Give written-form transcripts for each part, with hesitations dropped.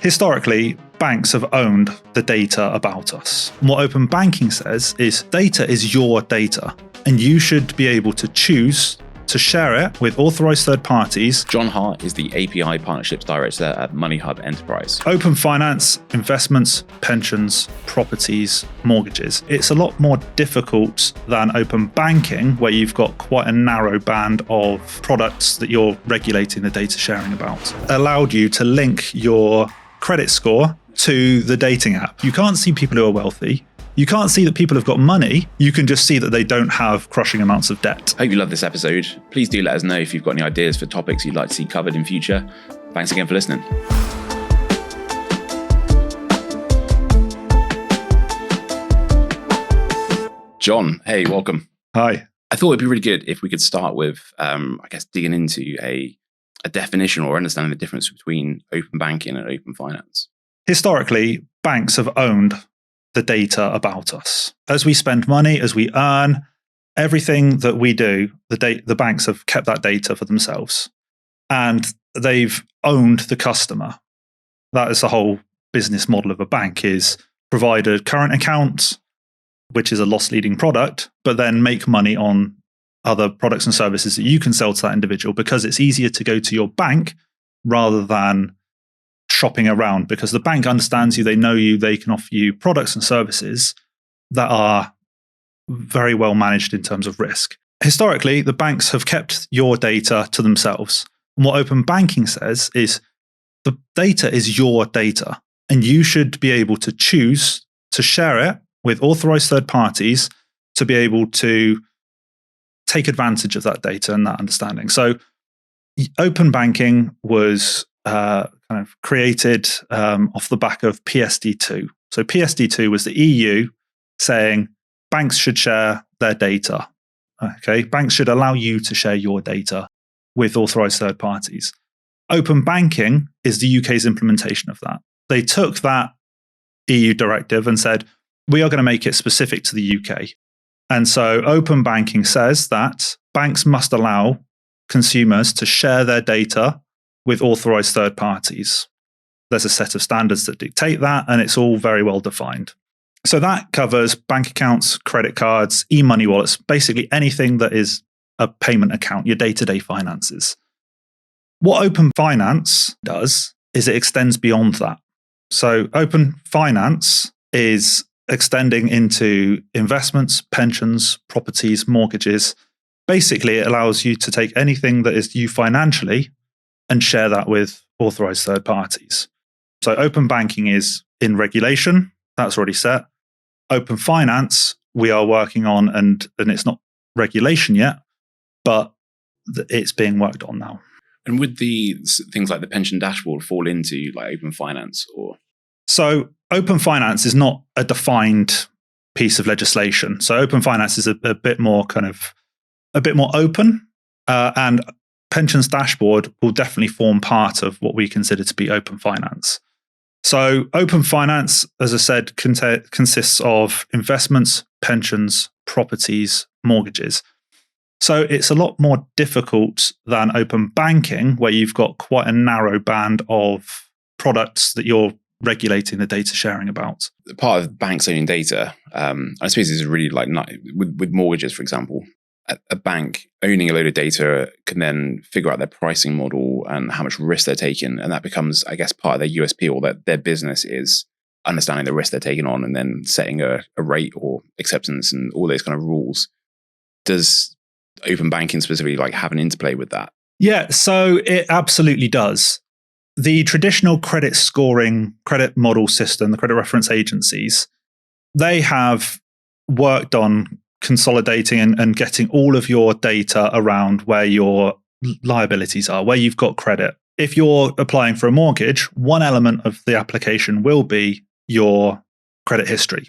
Historically, banks have owned the data about us. And what open banking says is data is your data, and you should be able to choose to share it with authorized third parties. Jon Hart is the API Partnerships Director at MoneyHub Enterprise. Open finance, investments, pensions, properties, mortgages. It's a lot more difficult than open banking, where you've got quite a narrow band of products that you're regulating the data sharing about. Allowed you to link your credit score to the dating app. You can't see people who are wealthy. You can't see that people have got money. You can just see that they don't have crushing amounts of debt. Hope you love this episode. Please do let us know if you've got any ideas for topics you'd like to see covered in future. Thanks again for listening. Jon, hey, welcome. Hi. I thought it'd be really good if we could start with, digging into a definition or understanding the difference between open banking and open finance. Historically, banks have owned the data about us. As we spend money, as we earn, everything that we do, the banks have kept that data for themselves. And they've owned the customer. That is the whole business model of a bank, is provide a current account, which is a loss-leading product, but then make money on other products and services that you can sell to that individual, because it's easier to go to your bank rather than shopping around, because the bank understands you, they know you, they can offer you products and services that are very well managed in terms of risk. Historically, the banks have kept your data to themselves. And what open banking says is the data is your data, and you should be able to choose to share it with authorized third parties to be able to take advantage of that data and that understanding. So open banking was kind of created off the back of PSD2. So PSD2 was the EU saying banks should share their data. Okay, banks should allow you to share your data with authorized third parties. Open banking is the UK's implementation of that. They took that EU directive and said, we are going to make it specific to the UK. And so open banking says that banks must allow consumers to share their data with authorized third parties. There's a set of standards that dictate that, and it's all very well defined. So that covers bank accounts, credit cards, e-money wallets, basically anything that is a payment account, your day-to-day finances. What open finance does is it extends beyond that. So open finance is extending into investments, pensions, properties, mortgages. Basically, it allows you to take anything that is you financially and share that with authorized third parties. So open banking is in regulation, that's already set. Open finance, we are working on, and it's not regulation yet, but it's being worked on now. And would the things like the pension dashboard fall into like open finance or? So open finance is not a defined piece of legislation. So open finance is a bit more open, and pensions dashboard will definitely form part of what we consider to be open finance. So open finance, as I said, consists of investments, pensions, properties, mortgages. So it's a lot more difficult than open banking, where you've got quite a narrow band of products that you're regulating the data sharing about. Part of banks owning data, I suppose, is really like with mortgages, for example. A bank owning a load of data can then figure out their pricing model and how much risk they're taking. And that becomes, I guess, part of their USP, or that their business is understanding the risk they're taking on and then setting a rate or acceptance and all those kind of rules. Does open banking specifically like have an interplay with that? Yeah, so it absolutely does. The traditional credit scoring, credit model system, the credit reference agencies, they have worked on consolidating and getting all of your data around where your liabilities are, where you've got credit. If you're applying for a mortgage, one element of the application will be your credit history.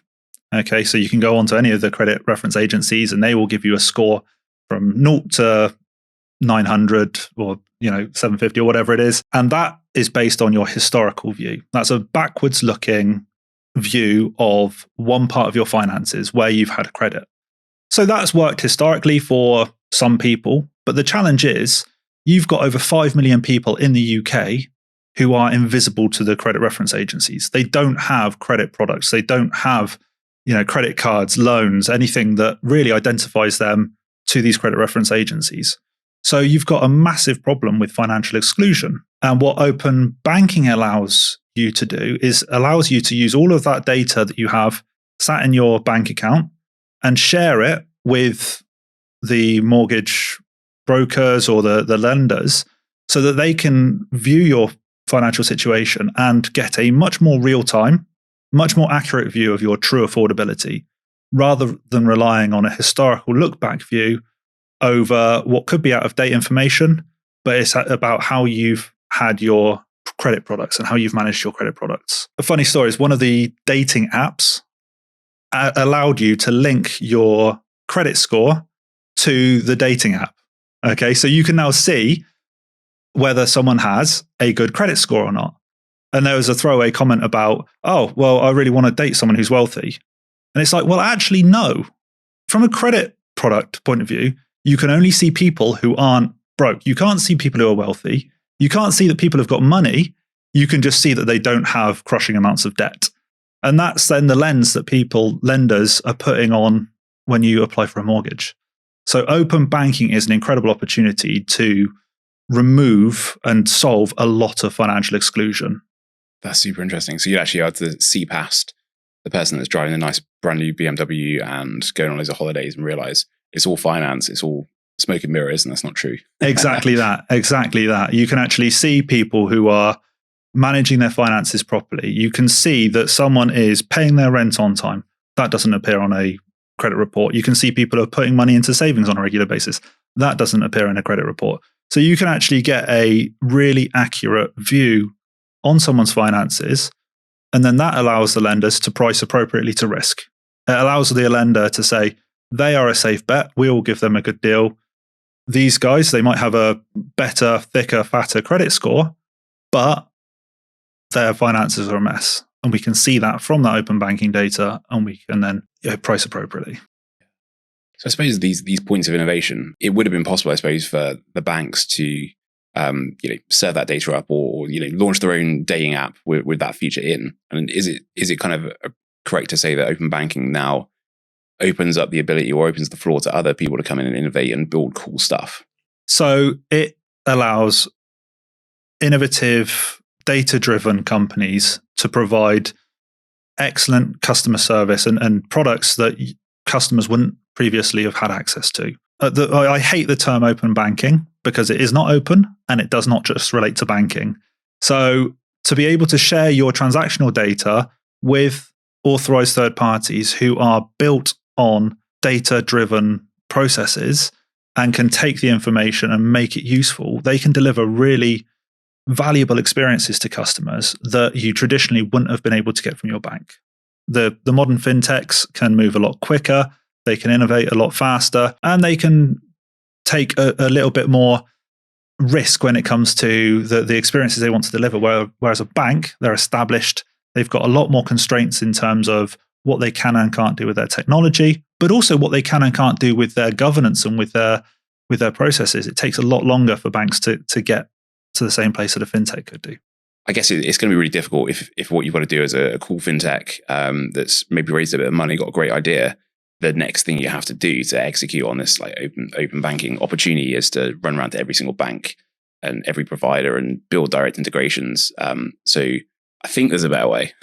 Okay, so you can go onto any of the credit reference agencies and they will give you a score from 0 to 900 or 750 or whatever it is. And that is based on your historical view. That's a backwards looking view of one part of your finances where you've had credit. So that's worked historically for some people. But the challenge is you've got over 5 million people in the UK who are invisible to the credit reference agencies. They don't have credit products. They don't have, credit cards, loans, anything that really identifies them to these credit reference agencies. So you've got a massive problem with financial exclusion. And what open banking allows you to do is allows you to use all of that data that you have sat in your bank account and share it with the mortgage brokers or the lenders so that they can view your financial situation and get a much more real-time, much more accurate view of your true affordability, rather than relying on a historical look-back view over what could be out-of-date information, but it's about how you've had your credit products and how you've managed your credit products. A funny story is one of the dating apps allowed you to link your credit score to the dating app. Okay, so you can now see whether someone has a good credit score or not. And there was a throwaway comment about, oh, well, I really want to date someone who's wealthy. And it's like, well, actually, no. From a credit product point of view, you can only see people who aren't broke. You can't see people who are wealthy. You can't see that people have got money. You can just see that they don't have crushing amounts of debt. And that's then the lens that lenders are putting on when you apply for a mortgage. So open banking is an incredible opportunity to remove and solve a lot of financial exclusion. That's super interesting. So you actually have to see past the person that's driving a nice brand new BMW and going on loads of holidays and realize it's all finance, it's all smoke and mirrors, and that's not true. Exactly that. You can actually see people who are managing their finances properly. You can see that someone is paying their rent on time. That doesn't appear on a credit report. You can see people are putting money into savings on a regular basis. That doesn't appear in a credit report. So you can actually get a really accurate view on someone's finances, and then that allows the lenders to price appropriately to risk. It allows the lender to say, they are a safe bet. We will give them a good deal. These guys, they might have a better, thicker, fatter credit score, but their finances are a mess. And we can see that from that open banking data, and we can then price appropriately. So I suppose these points of innovation, it would have been possible, I suppose, for the banks to serve that data up or launch their own dating app with that feature in. And is it kind of correct to say that open banking now opens up the ability or opens the floor to other people to come in and innovate and build cool stuff? So it allows innovative, data-driven companies to provide excellent customer service and products that customers wouldn't previously have had access to. I hate the term open banking because it is not open and it does not just relate to banking. So to be able to share your transactional data with authorized third parties who are built on data-driven processes and can take the information and make it useful, they can deliver really valuable experiences to customers that you traditionally wouldn't have been able to get from your bank. The modern fintechs can move a lot quicker, they can innovate a lot faster, and they can take a little bit more risk when it comes to the experiences they want to deliver. Whereas a bank, they're established, they've got a lot more constraints in terms of what they can and can't do with their technology, but also what they can and can't do with their governance and with their processes. It takes a lot longer for banks to get to the same place that a fintech could do. I guess it's going to be really difficult if what you've got to do is a cool fintech that's maybe raised a bit of money, got a great idea. The next thing you have to do to execute on this like open banking opportunity is to run around to every single bank and every provider and build direct integrations. So I think there's a better way.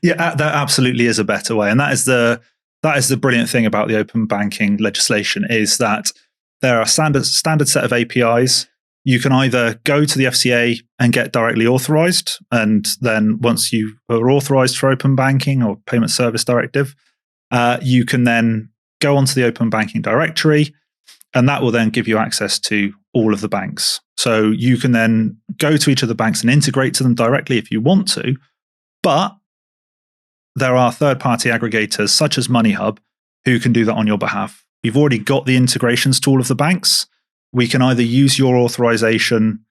Yeah, there absolutely is a better way, and that is the brilliant thing about the open banking legislation is that there are standard set of APIs. You can either go to the FCA and get directly authorized, and then once you are authorized for open banking or payment service directive, you can then go onto the open banking directory, and that will then give you access to all of the banks. So you can then go to each of the banks and integrate to them directly if you want to, but there are third-party aggregators such as MoneyHub who can do that on your behalf. We've already got the integrations to all of the banks. We can either use your authorization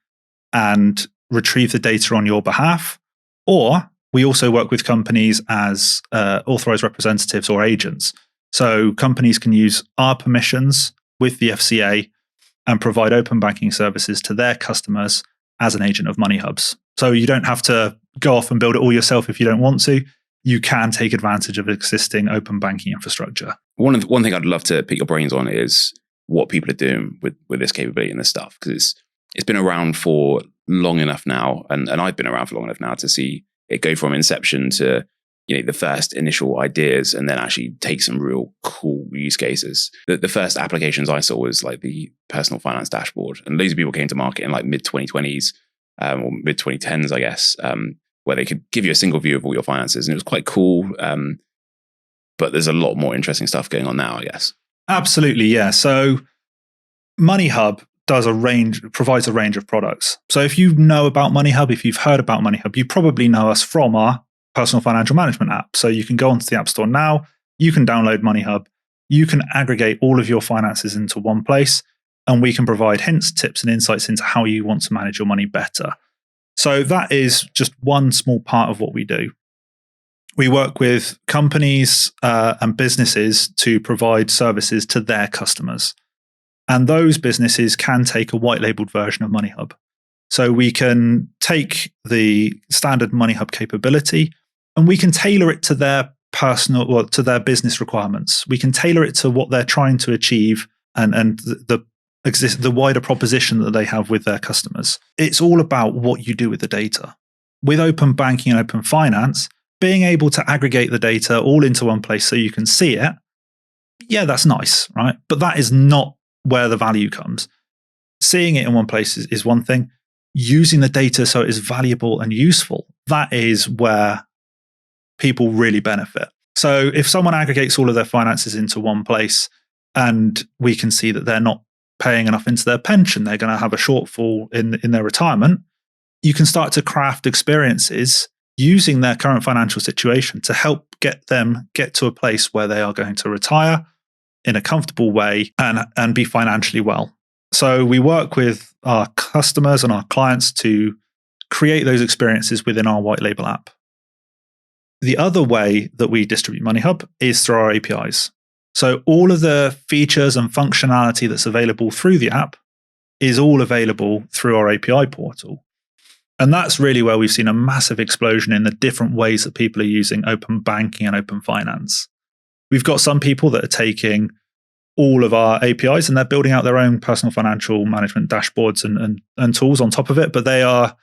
and retrieve the data on your behalf, or we also work with companies as authorized representatives or agents. So companies can use our permissions with the FCA and provide open banking services to their customers as an agent of MoneyHub's. So you don't have to go off and build it all yourself if you don't want to. You can take advantage of existing open banking infrastructure. One thing I'd love to pick your brains on is what people are doing with this capability and this stuff, because it's been around for long enough now, and I've been around for long enough now to see it go from inception to the first initial ideas, and then actually take some real cool use cases. The first applications I saw was like the personal finance dashboard, and loads of people came to market in like mid 2020s or mid 2010s, I guess, where they could give you a single view of all your finances, and it was quite cool. But there's a lot more interesting stuff going on now, I guess. Absolutely, yeah. So MoneyHub provides a range of products. So if you know about MoneyHub, if you've heard about MoneyHub, you probably know us from our personal financial management app. So you can go onto the App Store now, you can download MoneyHub, you can aggregate all of your finances into one place, and we can provide hints, tips, and insights into how you want to manage your money better. So that is just one small part of what we do. We work with companies and businesses to provide services to their customers. And those businesses can take a white labeled version of MoneyHub. So we can take the standard MoneyHub capability and we can tailor it to their to their business requirements. We can tailor it to what they're trying to achieve and the wider proposition that they have with their customers. It's all about what you do with the data. With open banking and open finance, being able to aggregate the data all into one place so you can see it, yeah, that's nice, right? But that is not where the value comes. Seeing it in one place is one thing. Using the data so it is valuable and useful, that is where people really benefit. So if someone aggregates all of their finances into one place and we can see that they're not paying enough into their pension, they're going to have a shortfall in their retirement, you can start to craft experiences using their current financial situation to help get to a place where they are going to retire in a comfortable way and be financially well. So we work with our customers and our clients to create those experiences within our white label app. The other way that we distribute MoneyHub is through our APIs. So all of the features and functionality that's available through the app is all available through our API portal. And that's really where we've seen a massive explosion in the different ways that people are using open banking and open finance. We've got some people that are taking all of our APIs and they're building out their own personal financial management dashboards and tools on top of it, but they are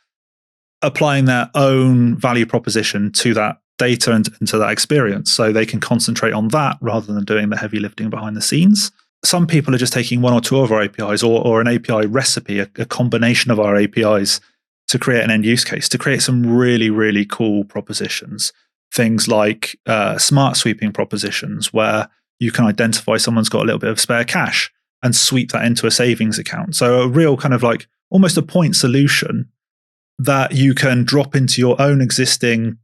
applying their own value proposition to that data and to that experience. So they can concentrate on that rather than doing the heavy lifting behind the scenes. Some people are just taking one or two of our APIs or an API recipe, a combination of our APIs to create an end use case, to create some really, really cool propositions. Things like smart sweeping propositions where you can identify someone's got a little bit of spare cash and sweep that into a savings account. So a real kind of like almost a point solution that you can drop into your own existing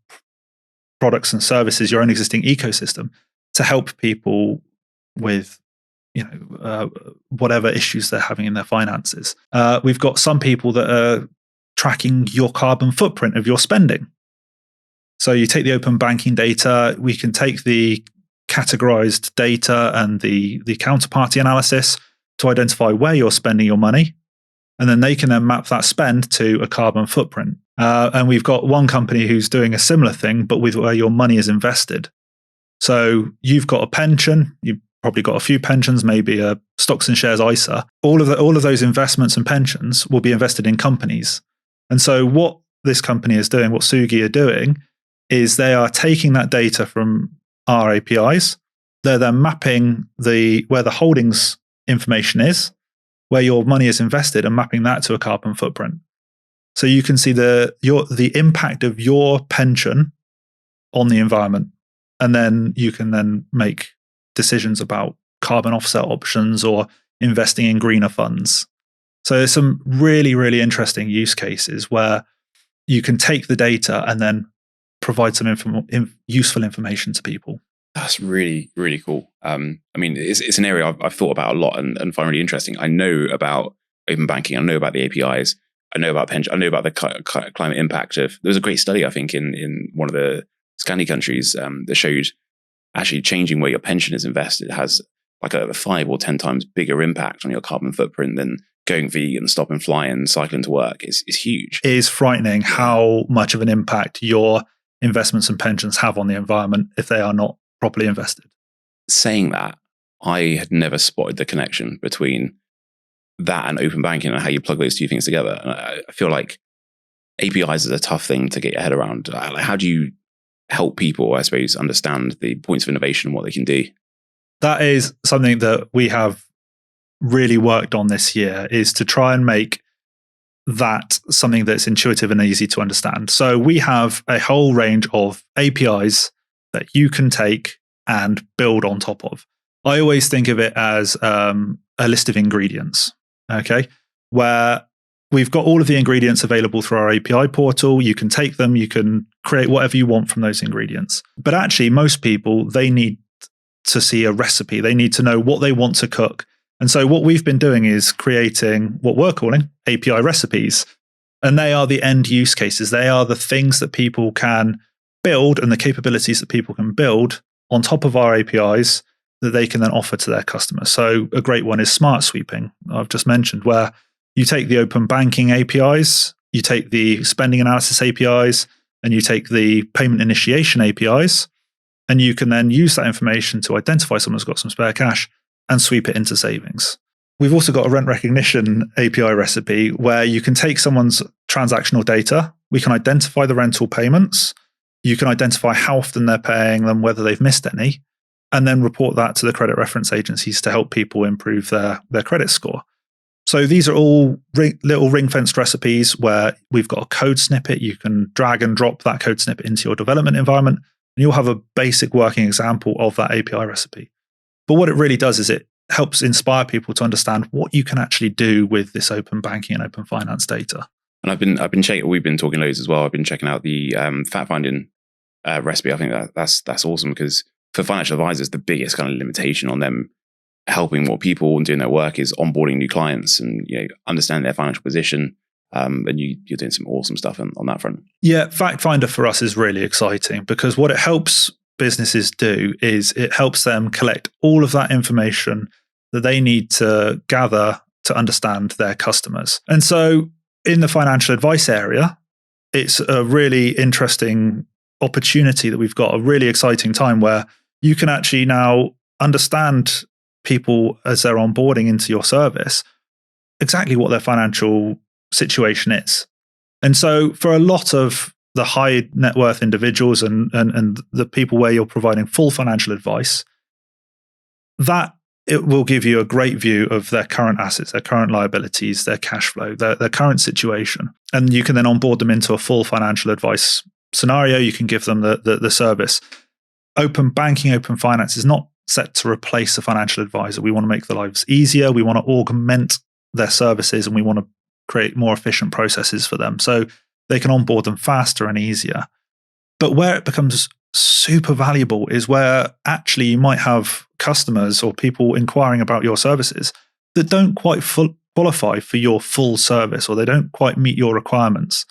products and services, your own existing ecosystem to help people with whatever issues they're having in their finances. We've got some people that are tracking your carbon footprint of your spending. So you take the open banking data, we can take the categorized data and the counterparty analysis to identify where you're spending your money. And then they can then map that spend to a carbon footprint. And we've got one company who's doing a similar thing, but with where your money is invested. So you've got a pension, you've probably got a few pensions, maybe a stocks and shares ISA. All of those investments and pensions will be invested in companies. And so what this company is doing, what Sugi are doing, is they are taking that data from our APIs. They're then mapping where the holdings information is, where your money is invested, and mapping that to a carbon footprint. So you can see the impact of your pension on the environment. And then you can then make decisions about carbon offset options or investing in greener funds. So there's some really, really interesting use cases where you can take the data and then provide some useful information to people. That's really, really cool. I mean, it's an area I've thought about a lot and find really interesting. I know about open banking. I know about the APIs. I know about pension. I know about the climate impact of. There was a great study, I think, in one of the Scandi countries that showed actually changing where your pension is invested has like a 5 or 10 times bigger impact on your carbon footprint than going vegan, stopping flying, cycling to work is huge. It is frightening how much of an impact your investments and pensions have on the environment if they are not properly invested. Saying that, I had never spotted the connection between that and open banking and how you plug those two things together. And I feel like APIs is a tough thing to get your head around. How do you help people, I suppose, understand the points of innovation and what they can do? That is something that we have really worked on this year, is to try and make that something that's intuitive and easy to understand. So we have a whole range of APIs that you can take and build on top of. I always think of it as a list of ingredients, okay, where we've got all of the ingredients available through our API portal. You can take them, you can create whatever you want from those ingredients. But actually, most people, they need to see a recipe. They need to know what they want to cook. And so what we've been doing is creating what we're calling API recipes. And they are the end use cases. They are the things that people can build and the capabilities that people can build on top of our APIs that they can then offer to their customers. So a great one is smart sweeping, I've just mentioned, where you take the open banking APIs, you take the spending analysis APIs, and you take the payment initiation APIs, and you can then use that information to identify someone's got some spare cash and sweep it into savings. We've also got a rent recognition API recipe where you can take someone's transactional data. We can identify the rental payments. You can identify how often they're paying them, whether they've missed any, and then report that to the credit reference agencies to help people improve their credit score. So these are all little ring-fenced recipes where we've got a code snippet. You can drag and drop that code snippet into your development environment, and you'll have a basic working example of that API recipe. But what it really does is it helps inspire people to understand what you can actually do with this open banking and open finance data. And I've been checking. We've been talking loads as well. I've been checking out the fact finding recipe. I think that's awesome, because for financial advisors, the biggest kind of limitation on them helping more people and doing their work is onboarding new clients and understanding their financial position. And you're doing some awesome stuff on that front. Yeah, Fact Finder for us is really exciting, because what it helps businesses do is it helps them collect all of that information that they need to gather to understand their customers. And so in the financial advice area, it's a really interesting opportunity that we've got, a really exciting time where you can actually now understand people as they're onboarding into your service, exactly what their financial situation is. And so for a lot of the high net worth individuals and the people where you're providing full financial advice, that it will give you a great view of their current assets, their current liabilities, their cash flow, their current situation. And you can then onboard them into a full financial advice scenario. You can give them the service. Open banking, open finance is not set to replace a financial advisor. We want to make their lives easier. We want to augment their services, and we want to create more efficient processes for them so they can onboard them faster and easier. But where it becomes super valuable is where actually you might have customers or people inquiring about your services that don't quite qualify for your full service, or they don't quite meet your requirements.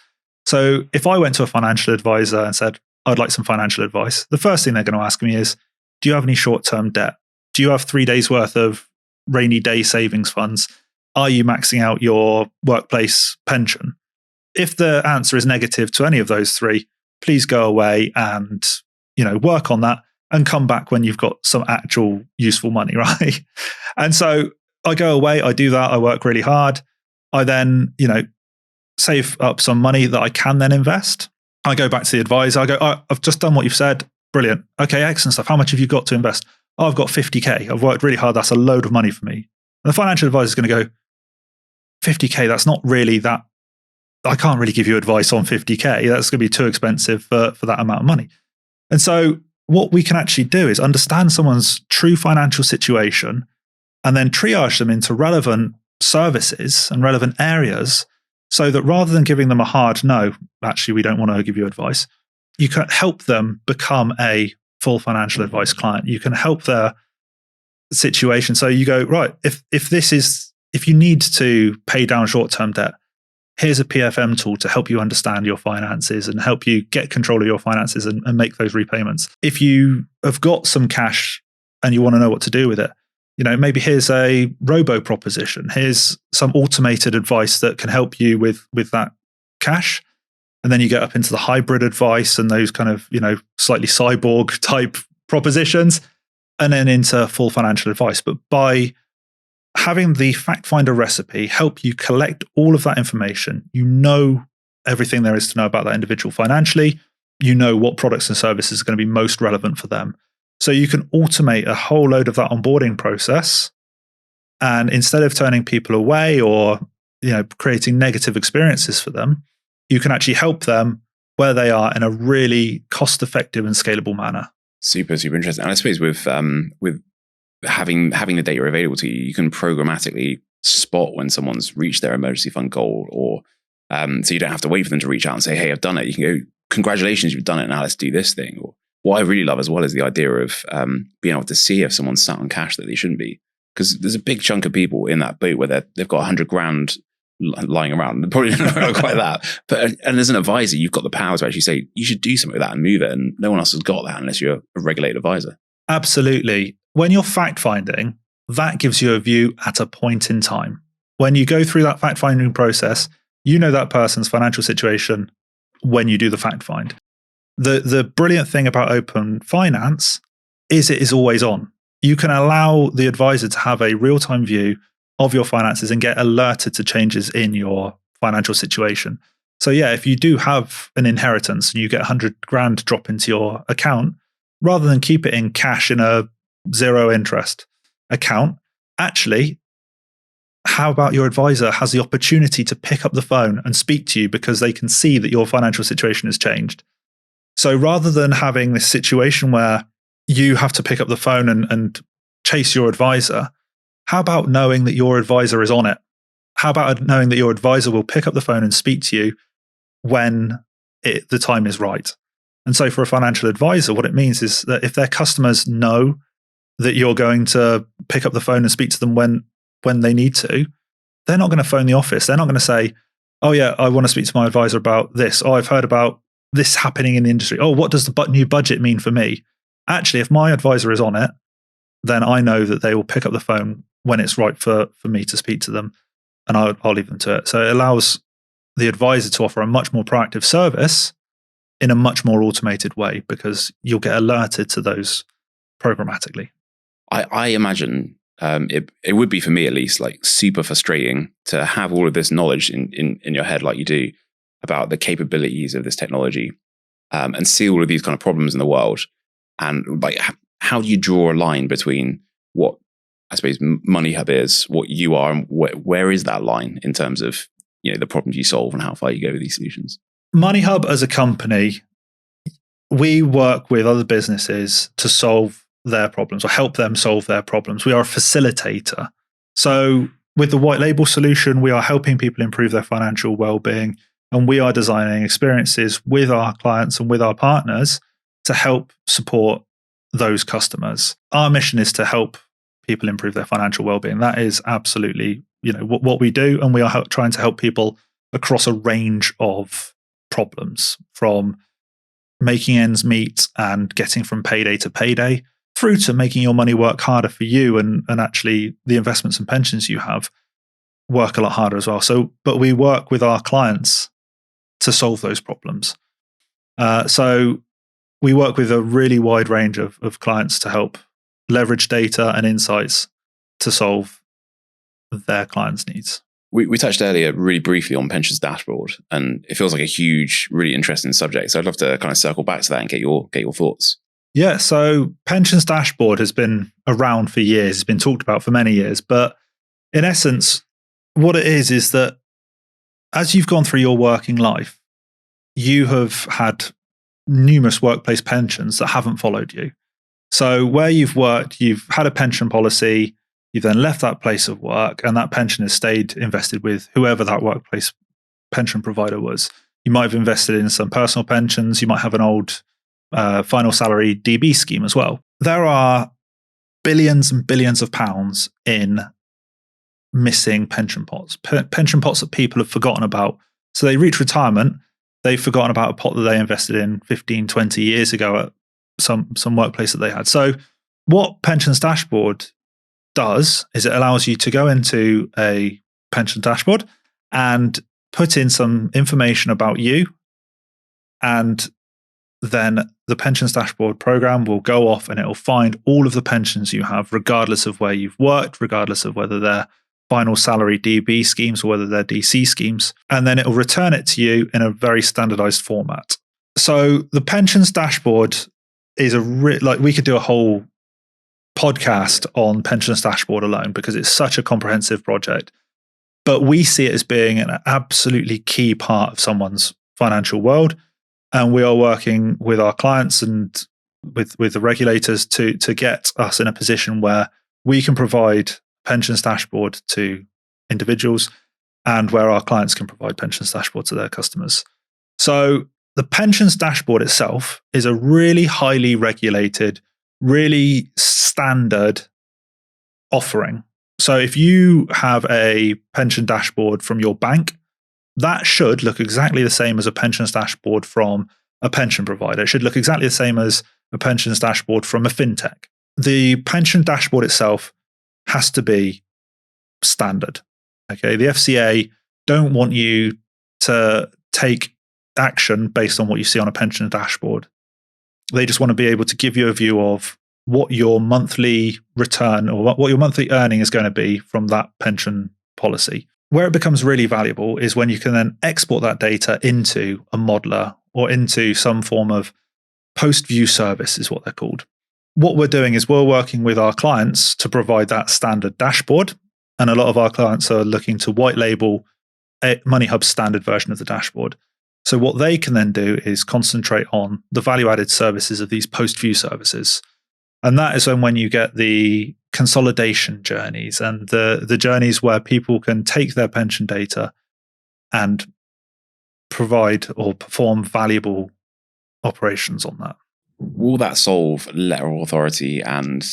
So if I went to a financial advisor and said, I'd like some financial advice, the first thing they're going to ask me is, do you have any short-term debt? Do you have 3 days worth of rainy day savings funds? Are you maxing out your workplace pension? If the answer is negative to any of those three, please go away and work on that and come back when you've got some actual useful money, right? And so I go away, I do that, I work really hard. I then, save up some money that I can then invest. I go back to the advisor, I go, I've just done what you've said. Brilliant. Okay, excellent stuff. How much have you got to invest? Oh, I've got 50K. I've worked really hard. That's a load of money for me. And the financial advisor is going to go, 50K, that's not really that. I can't really give you advice on 50K. That's going to be too expensive for that amount of money. And so what we can actually do is understand someone's true financial situation and then triage them into relevant services and relevant areas, so that rather than giving them a hard no, actually, we don't want to give you advice, you can help them become a full financial advice client. You can help their situation. So you go, right, if you need to pay down short-term debt, here's a PFM tool to help you understand your finances and help you get control of your finances and make those repayments. If you have got some cash and you want to know what to do with it, maybe here's a robo proposition. Here's some automated advice that can help you with that cash. And then you get up into the hybrid advice and those kind of, slightly cyborg type propositions, and then into full financial advice. But by having the fact finder recipe help you collect all of that information, everything there is to know about that individual financially, what products and services are going to be most relevant for them. So you can automate a whole load of that onboarding process. And instead of turning people away or, creating negative experiences for them, you can actually help them where they are in a really cost-effective and scalable manner. Super, super interesting. And I suppose with having the data available to you, you can programmatically spot when someone's reached their emergency fund goal, or so you don't have to wait for them to reach out and say, "Hey, I've done it." You can go, "Congratulations, you've done it. Now let's do this thing." Or what I really love as well is the idea of being able to see if someone's sat on cash that they shouldn't be, because there's a big chunk of people in that boat where they've got 100 grand lying around. Probably not quite that, but and as an advisor, you've got the power to actually say you should do something with that and move it, and no one else has got that unless you're a regulated advisor. Absolutely. When you're fact finding, that gives you a view at a point in time. When you go through that fact finding process, that person's financial situation when you do the fact find. The brilliant thing about open finance is it is always on. You can allow the advisor to have a real-time view of your finances and get alerted to changes in your financial situation. So yeah, if you do have an inheritance and you get 100 grand drop into your account, rather than keep it in cash in a zero interest account, actually, how about your advisor has the opportunity to pick up the phone and speak to you because they can see that your financial situation has changed. So rather than having this situation where you have to pick up the phone and chase your advisor, how about knowing that your advisor is on it? How about knowing that your advisor will pick up the phone and speak to you when the time is right? And so for a financial advisor, what it means is that if their customers know that you're going to pick up the phone and speak to them when they need to, they're not going to phone the office. They're not going to say, "Oh yeah, I want to speak to my advisor about this. Oh, I've heard about this happening in the industry. Oh, what does the new budget mean for me?" Actually, if my advisor is on it, then I know that they will pick up the phone when it's right for me to speak to them, and I'll leave them to it. So it allows the advisor to offer a much more proactive service in a much more automated way, because you'll get alerted to those programmatically. I imagine it would be, for me at least, like super frustrating to have all of this knowledge in your head like you do about the capabilities of this technology, and see all of these kind of problems in the world. And like, how do you draw a line between what I suppose MoneyHub is, what you are, and where is that line in terms of the problems you solve and how far you go with these solutions? MoneyHub as a company, we work with other businesses to solve their problems or help them solve their problems. We are a facilitator. So with the white label solution, we are helping people improve their financial well-being, and we are designing experiences with our clients and with our partners to help support those customers. Our mission is to help people improve their financial well-being. That is absolutely what we do, and we are trying to help people across a range of problems, from making ends meet and getting from payday to payday, through to making your money work harder for you, and actually the investments and pensions you have work a lot harder as well. So, but we work with our clients to solve those problems. So we work with a really wide range of clients to help leverage data and insights to solve their clients' needs. We touched earlier really briefly on pensions dashboard, and it feels like a huge, really interesting subject. So I'd love to kind of circle back to that and get your thoughts. Yeah, so pensions dashboard has been around for years. It's been talked about for many years. But in essence, what it is that as you've gone through your working life, you have had numerous workplace pensions that haven't followed you. So where you've worked, you've had a pension policy, you've then left that place of work, and that pension has stayed invested with whoever that workplace pension provider was. You might have invested in some personal pensions. You might have an old final salary DB scheme as well. There are billions and billions of pounds in missing pension pots, pension pots that people have forgotten about. So they reach retirement, they've forgotten about a pot that they invested in 15, 20 years ago at some workplace that they had. So what Pensions Dashboard does is it allows you to go into a pension dashboard and put in some information about you, and then the pensions dashboard program will go off and it will find all of the pensions you have, regardless of where you've worked, regardless of whether they're final salary DB schemes or whether they're DC schemes. And then it will return it to you in a very standardized format. So the pensions dashboard is we could do a whole podcast on pensions dashboard alone because it's such a comprehensive project. But we see it as being an absolutely key part of someone's financial world. And we are working with our clients and with the regulators to get us in a position where we can provide pensions dashboard to individuals and where our clients can provide pensions dashboard to their customers. So the pensions dashboard itself is a really highly regulated, really standard offering. So if you have a pension dashboard from your bank, that should look exactly the same as a pensions dashboard from a pension provider. It should look exactly the same as a pensions dashboard from a fintech. The pension dashboard itself has to be standard. Okay, the FCA don't want you to take action based on what you see on a pension dashboard. They just want to be able to give you a view of what your monthly return or what your monthly earning is going to be from that pension policy. Where it becomes really valuable is when you can then export that data into a modeler or into some form of post-view service is what they're called. What we're doing is we're working with our clients to provide that standard dashboard. And a lot of our clients are looking to white label a MoneyHub standard version of the dashboard. So what they can then do is concentrate on the value-added services of these post-view services. And that is when you get the consolidation journeys and the journeys where people can take their pension data and provide or perform valuable operations on that. Will that solve letter of authority and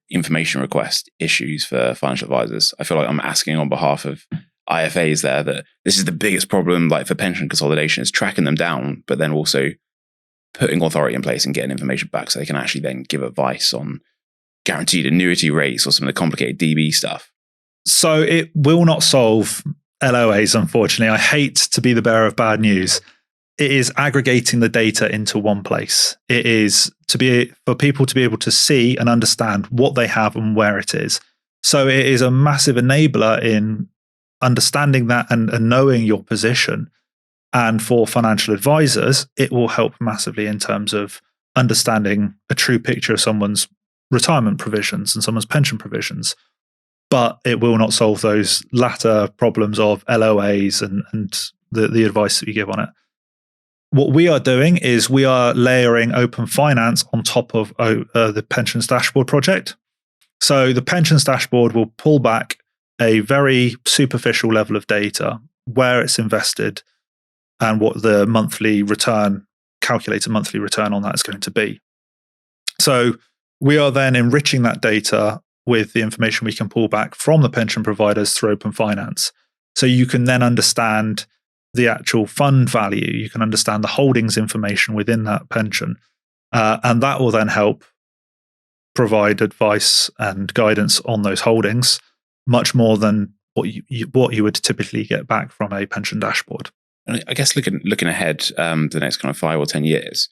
information request issues for financial advisors? I feel like I'm asking on behalf of IFAs there that this is the biggest problem, like for pension consolidation, is tracking them down, but then also putting authority in place and getting information back so they can actually then give advice on guaranteed annuity rates or some of the complicated DB stuff. So it will not solve LOAs, unfortunately. I hate to be the bearer of bad news. It is aggregating the data into one place. It is for people to be able to see and understand what they have and where it is. So it is a massive enabler in understanding that and knowing your position. And for financial advisors, it will help massively in terms of understanding a true picture of someone's retirement provisions and someone's pension provisions. But it will not solve those latter problems of LOAs and the advice that you give on it. What we are doing is we are layering open finance on top of the pensions dashboard project. So the pensions dashboard will pull back a very superficial level of data, where it's invested and what the calculated monthly return on that is going to be. So we are then enriching that data with the information we can pull back from the pension providers through open finance. So you can then understand the actual fund value. You can understand the holdings information within that pension. And that will then help provide advice and guidance on those holdings, much more than what you would typically get back from a pension dashboard. And I guess looking ahead the next kind of 5 or 10 years.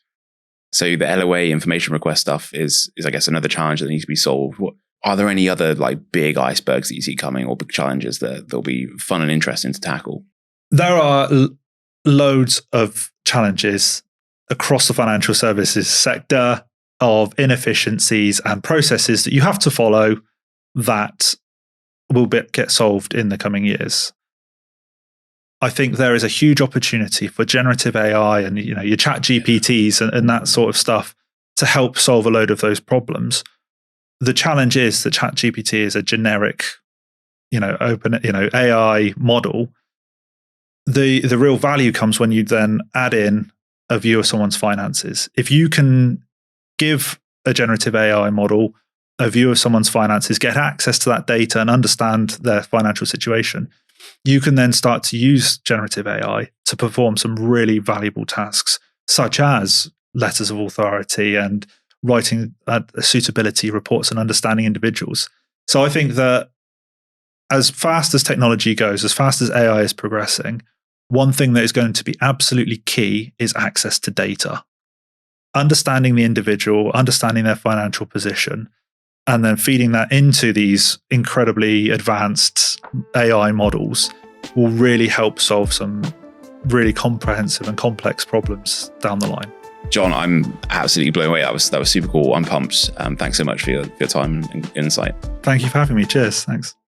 So the LOA information request stuff is I guess another challenge that needs to be solved. Are there any other like big icebergs that you see coming or big challenges that will be fun and interesting to tackle? There are loads of challenges across the financial services sector of inefficiencies and processes that you have to follow that will get solved in the coming years. I think there is a huge opportunity for generative AI and your chat GPTs and that sort of stuff to help solve a load of those problems. The challenge is that chat GPT is a generic, open, AI model. The real value comes when you then add in a view of someone's finances. If you can give a generative AI model a view of someone's finances, get access to that data and understand their financial situation, you can then start to use generative AI to perform some really valuable tasks, such as letters of authority and writing suitability reports and understanding individuals. So I think that as fast as technology goes, as fast as AI is progressing, one thing that is going to be absolutely key is access to data. Understanding the individual, understanding their financial position, and then feeding that into these incredibly advanced AI models will really help solve some really comprehensive and complex problems down the line. Jon, I'm absolutely blown away. That was super cool. I'm pumped. Thanks so much for your time and insight. Thank you for having me. Cheers. Thanks.